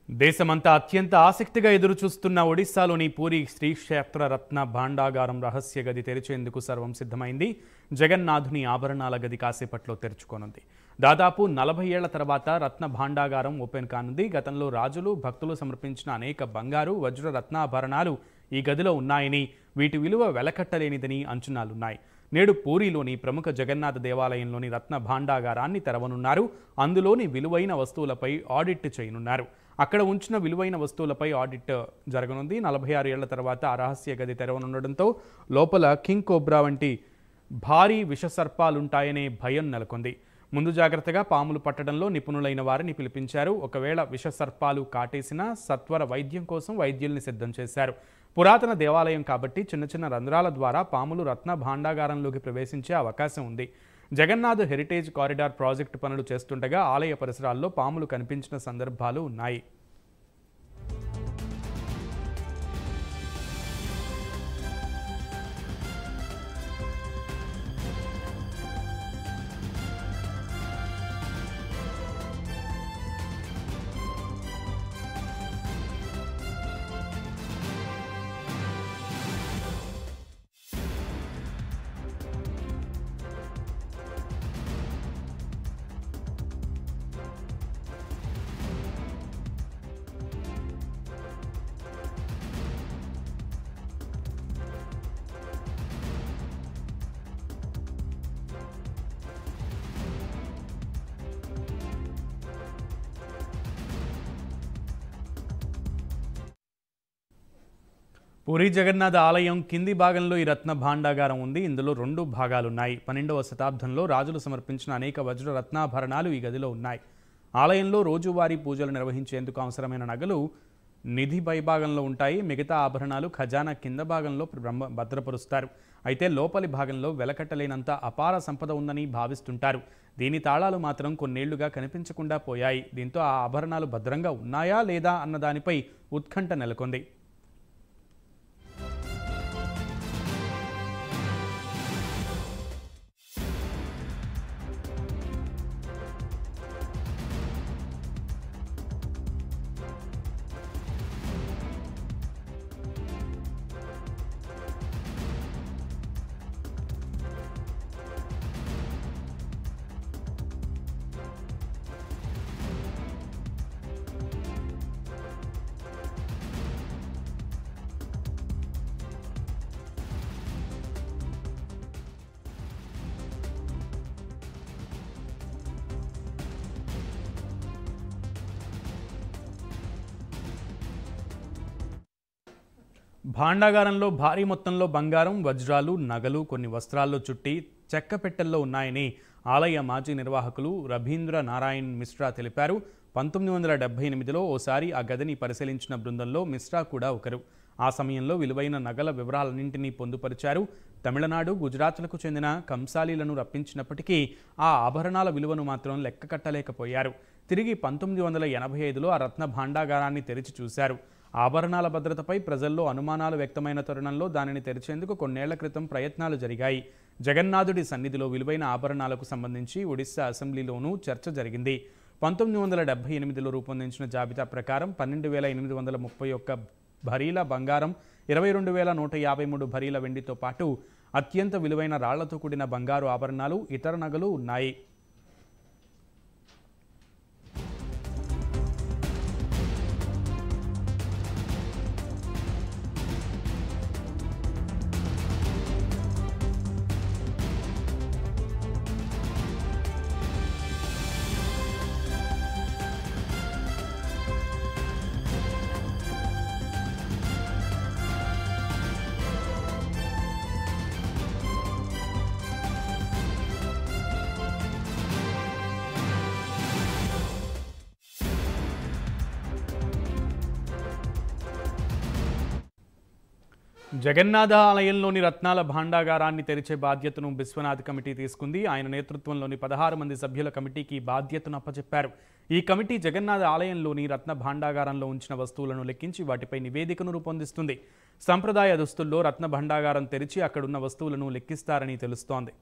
దేశమంతా అత్యంత ఆసక్తిగా ఎదురుచూస్తున్న ఒడిశాలోని పూరి శ్రీక్షేత్ర రత్న భాండాగారం రహస్య గది తెరిచేందుకు సర్వం సిద్ధమైంది. జగన్నాథుని ఆభరణాల గది కాసేపట్లో తెరుచుకోనుంది. దాదాపు 40 ఏళ్ల తర్వాత రత్న భాండాగారం ఓపెన్ కానుంది. గతంలో రాజులు, భక్తులు సమర్పించిన అనేక బంగారు, వజ్ర రత్నాభరణాలు ఈ గదిలో ఉన్నాయని, వీటి విలువ వెలకట్టలేనిదని అంచనాలున్నాయి. నేడు పూరిలోని ప్రముఖ జగన్నాథ దేవాలయంలోని రత్న భాండాగారాన్ని తెరవనున్నారు. అందులోని విలువైన వస్తువులపై ఆడిట్ చేయనున్నారు. అక్కడ ఉంచిన విలువైన వస్తువులపై ఆడిట్ జరగనుంది. 46 ఏళ్ల తర్వాత ఆ రహస్య గది తెరవనుండడంతో లోపల కింగ్ కోబ్రా వంటి భారీ విషసర్పాలుంటాయనే భయం నెలకొంది. ముందు జాగ్రత్తగా పాములు పట్టడంలో నిపుణులైన వారిని పిలిపించారు. ఒకవేళ విషసర్పాలు కాటేసినా సత్వర వైద్యం కోసం వైద్యుల్ని సిద్ధం చేశారు. పురాతన దేవాలయం కాబట్టి చిన్న చిన్న రంధ్రాల ద్వారా పాములు రత్న భాండాగారంలోకి ప్రవేశించే అవకాశం ఉంది. జగన్నాథ్ హెరిటేజ్ కారిడార్ ప్రాజెక్టు పనులు చేస్తుండగా ఆలయ పరిసరాల్లో పాములు కనిపించిన సందర్భాలు ఉన్నాయి. పూరి జగన్నాథ ఆలయం కింది భాగంలో ఈ రత్న భాండాగారం ఉంది. ఇందులో 2 భాగాలున్నాయి. 12వ శతాబ్దంలో రాజులు సమర్పించిన అనేక వజ్ర రత్నాభరణాలు ఈ గదిలో ఉన్నాయి. ఆలయంలో రోజువారీ పూజలు నిర్వహించేందుకు అవసరమైన నగలు నిధి పైభాగంలో ఉంటాయి. మిగతా ఆభరణాలు ఖజానా కింద భాగంలో భద్రపరుస్తారు. అయితే లోపలి భాగంలో వెలకట్టలేనంత అపార సంపద ఉందని భావిస్తుంటారు. దీని తాళాలు మాత్రం కొన్నేళ్లుగా కనిపించకుండా పోయాయి. దీంతో ఆ ఆభరణాలు భద్రంగా ఉన్నాయా లేదా అన్న దానిపై ఉత్కంఠ నెలకొంది. భాండాగారంలో భారీ మొత్తంలో బంగారం, వజ్రాలు, నగలు, కొన్ని వస్త్రాల్లో చుట్టి చెక్క పెట్టెల్లో ఉన్నాయని ఆలయ మాజీ నిర్వాహకులు రవీంద్ర నారాయణ్ మిశ్రా తెలిపారు. 1978లో ఓసారి ఆ గదిని పరిశీలించిన బృందంలో మిశ్రా కూడా ఒకరు. ఆ సమయంలో విలువైన నగల వివరాలన్నింటినీ పొందుపరిచారు. తమిళనాడు, గుజరాత్లకు చెందిన కంసాలీలను రప్పించినప్పటికీ ఆ ఆభరణాల విలువను మాత్రం లెక్క కట్టలేకపోయారు. తిరిగి 1985లో ఆ రత్న భాండాగారాన్ని తెరిచి చూశారు. ఆభరణాల భద్రతపై ప్రజల్లో అనుమానాలు వ్యక్తమైన తరుణంలో దానిని తెరిచేందుకు కొన్నేళ్ల క్రితం ప్రయత్నాలు జరిగాయి. జగన్నాథుడి సన్నిధిలో విలువైన ఆభరణాలకు సంబంధించి ఒడిశా అసెంబ్లీలోనూ చర్చ జరిగింది. 1978లో రూపొందించిన జాబితా ప్రకారం 12,831 భరీల బంగారం, 22,153 భరీల వెండితో పాటు అత్యంత విలువైన రాళ్లతో కూడిన బంగారు ఆభరణాలు, ఇతర నగలు ఉన్నాయి. జగన్నాథ ఆలయంలోని రత్నాల భాండాగారాన్ని తెరిచే బాధ్యతను బిశ్వనాథ్ కమిటీ తీసుకుంది. ఆయన నేతృత్వంలోని 16 మంది సభ్యుల కమిటీకి బాధ్యతను అప్పచెప్పారు. ఈ కమిటీ జగన్నాథ ఆలయంలోని రత్న భాండాగారంలో ఉంచిన వస్తువులను లెక్కించి వాటిపై నివేదికను రూపొందిస్తుంది. సంప్రదాయ దుస్తుల్లో రత్న భాండాగారం తెరిచి అక్కడున్న వస్తువులను లెక్కిస్తారని తెలుస్తోంది.